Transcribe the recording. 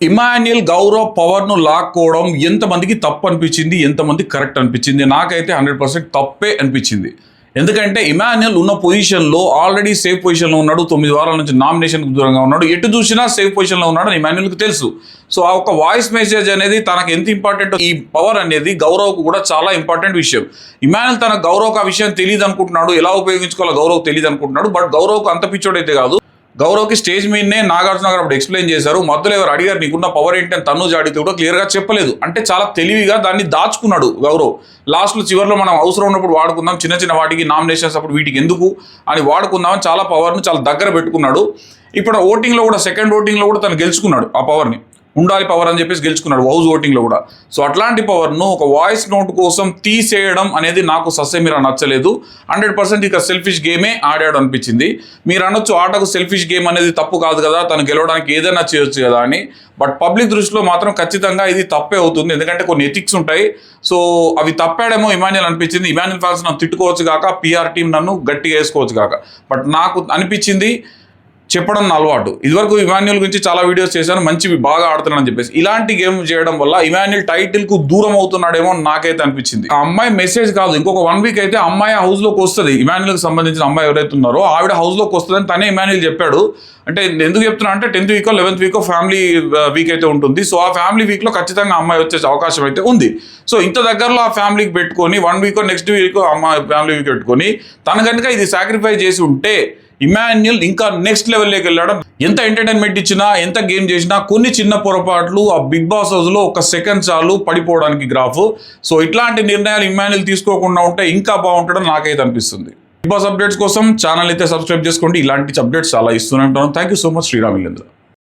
ఇమాన్యుయల్ గౌరవ్ పవర్ను లాక్కోవడం ఎంతమందికి తప్పు అనిపించింది, ఎంతమంది కరెక్ట్ అనిపించింది? నాకైతే 100% తప్పే అనిపించింది. ఎందుకంటే ఇమాన్యుయల్ ఉన్న పొజిషన్లో ఆల్రెడీ సేఫ్ పొజిషన్లో ఉన్నాడు. 9 వారాల నుంచి నామినేషన్కి దూరంగా ఉన్నాడు. ఎటు చూసినా సేఫ్ పొజిషన్లో ఉన్నాడు అని ఇమాన్యుయల్కి తెలుసు. సో ఆ ఒక వాయిస్ మెసేజ్ అనేది తనకు ఎంత ఇంపార్టెంట్, ఈ పవర్ అనేది గౌరవ్కు కూడా చాలా ఇంపార్టెంట్ విషయం. ఇమాన్యుయల్ తన గౌరవ్కి ఆ విషయం తెలియదు అనుకుంటున్నాడు, ఎలా ఉపయోగించుకోవాలో గౌరవ్ తెలియదు అనుకుంటున్నాడు. బట్ గౌరవ్కు అంత పిచ్చోడైతే కాదు. గౌరవ్కి స్టేజ్ మీదనే నాగార్జున గారు అప్పుడు ఎక్స్ప్లెయిన్ చేశారు. మధ్యలో ఎవరు అడిగారు నీకున్న పవర్ ఏంటి అని తన్ను అడిగితే కూడా క్లియర్గా చెప్పలేదు. అంటే చాలా తెలివిగా దాన్ని దాచుకున్నాడు గౌరవ్. లాస్ట్లో చివరిలో మనం అవసరం ఉన్నప్పుడు వాడుకుందాం, చిన్న చిన్న వాటికి నామినేషన్స్ అప్పుడు వీటికి ఎందుకు అని వాడుకుందామని చాలా పవర్ను చాలా దగ్గర పెట్టుకున్నాడు. ఇప్పుడు ఓటింగ్లో కూడా సెకండ్ ఓటింగ్లో కూడా తను గెలుచుకున్నాడు. ఆ పవర్ని ఉండాలి పవర్ అని చెప్పేసి గెలుచుకున్నాడు హౌస్ ఓటింగ్లో కూడా. సో అట్లాంటి పవర్ను ఒక వాయిస్ నోట్ కోసం తీసేయడం అనేది నాకు ససేమిరా నచ్చలేదు. 100% ఇక సెల్ఫిష్ గేమే ఆడాడు అనిపించింది. మీరు అనొచ్చు ఆటకు సెల్ఫిష్ గేమ్ అనేది తప్పు కాదు కదా, తను గెలవడానికి ఏదైనా చేయొచ్చు కదా అని. బట్ పబ్లిక్ దృష్టిలో మాత్రం ఖచ్చితంగా ఇది తప్పే అవుతుంది. ఎందుకంటే కొన్ని ఎథిక్స్ ఉంటాయి. సో అవి తప్పాడేమో ఇమాన్యుయల్ అనిపించింది. ఇమాన్యుయల్ ఫ్యాన్స్ నన్ను తిట్టుకోవచ్చు కాక, పిఆర్ టీం నన్ను గట్టిగా వేసుకోవచ్చు కాక. బట్ నాకు అనిపించింది చెప్పడం నా అలవాటు. ఇదివరకు ఇమాన్యుయల్ గురించి చాలా వీడియోస్ చేశాను, మంచివి బాగా ఆడుతున్నానని చెప్పేసి. ఇలాంటి గేమ్ చేయడం వల్ల ఇమాన్యుయల్ టైటిల్కు దూరం అవుతున్నాడేమో నాకైతే అనిపించింది. ఆ అమ్మాయి మెసేజ్ కాదు, ఇంకొక 1 వీక్ అయితే అమ్మాయి హౌస్లోకి వస్తుంది. ఇమాన్యుయల్కి సంబంధించిన అమ్మాయి ఎవరైతే ఉన్నారో ఆవిడ హౌస్లోకి వస్తుందని తనే ఇమాన్యుయల్ చెప్పాడు. అంటే ఎందుకు చెప్తున్నా అంటే 10th Vicco 11th Vicco family week అయితే ఉంటుంది. సో ఆ ఫ్యామిలీ వీక్లో ఖచ్చితంగా అమ్మాయి వచ్చే అవకాశం అయితే ఉంది. సో ఇంత దగ్గరలో ఆ ఫ్యామిలీకి పెట్టుకొని 1 వీకో నెక్స్ట్ వీకో అమ్మాయి ఫ్యామిలీ వీక్ పెట్టుకొని తను కనుక ఇది సాక్రిఫైస్ చేసి ఉంటే ఇమాన్యుయల్ ఇంకా నెక్స్ట్ లెవెల్లోకి వెళ్ళడం. ఎంత ఎంటర్టైన్మెంట్ ఇచ్చినా, ఎంత గేమ్ చేసినా కొన్ని చిన్న పొరపాట్లు ఆ బిగ్ బాస్ హౌస్లో 1 సెకండ్ చాలు పడిపోవడానికి గ్రాఫ్. సో ఇట్లాంటి నిర్ణయాలు ఇమాన్యుయల్ తీసుకోకుండా ఉంటే ఇంకా బాగుంటుందని నాకైతే అనిపిస్తుంది. బిగ్ బాస్ అప్డేట్స్ కోసం ఛానల్ అయితే సబ్స్క్రైబ్ చేసుకోండి. ఇలాంటి అప్డేట్స్ చాలా ఇస్తూనే ఉంటాను. Thank you so much. Sriram ఇల్లేంద్ర.